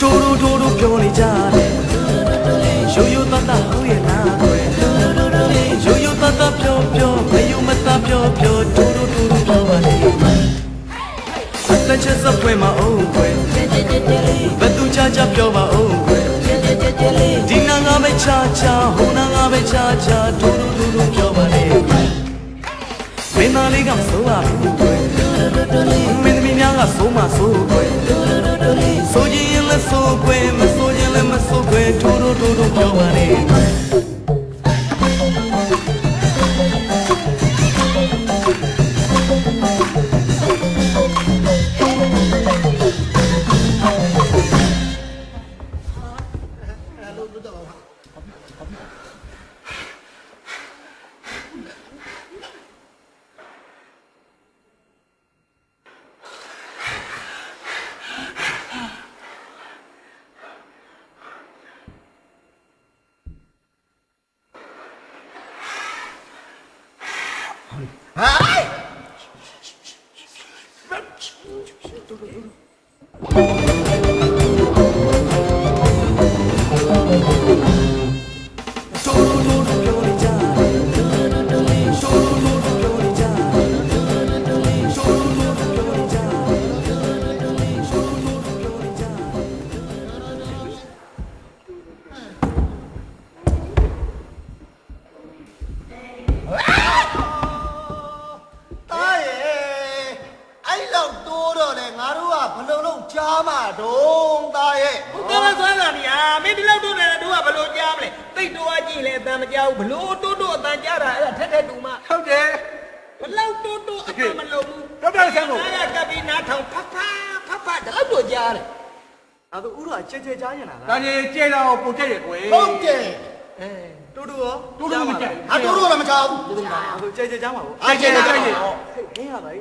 တိုးပြောနေကြတယ်ရိုးရိုးသားသားဟုတ်ရဲ့လားကွယ်ရိုးရိုးသားသားပြောမယုံမသားပြောတိုးပြောပါလေအသက်ချက်စပွဲမှာအောင်ကွယ်ဘယ်သူချပြောပါအောင်ကွယ်ဒီနာငါပဲချဟိုနာငါပဲချတိုးပြောပါလေမင်းသားလေးကမစိုးပါဘူးကွယ်မင်းသမီးများကစိုးမစိုးကွယ်ဆိုရင်လည်းဆိုကွယ်မဆိုရင်လည်းမဆိုကွယ်တိုးပြောပါလေကျေကြားရင်လားဒါကျေလာကိုပို့ချက်ရကွယ်ဟုတ်တယ်တိုးရောတိုးမကြိုက်တိုးတော့မကြောက်ဘူးကျေကြားမှာပေါ့ကျေကြားဟဲ့မင်းရပါ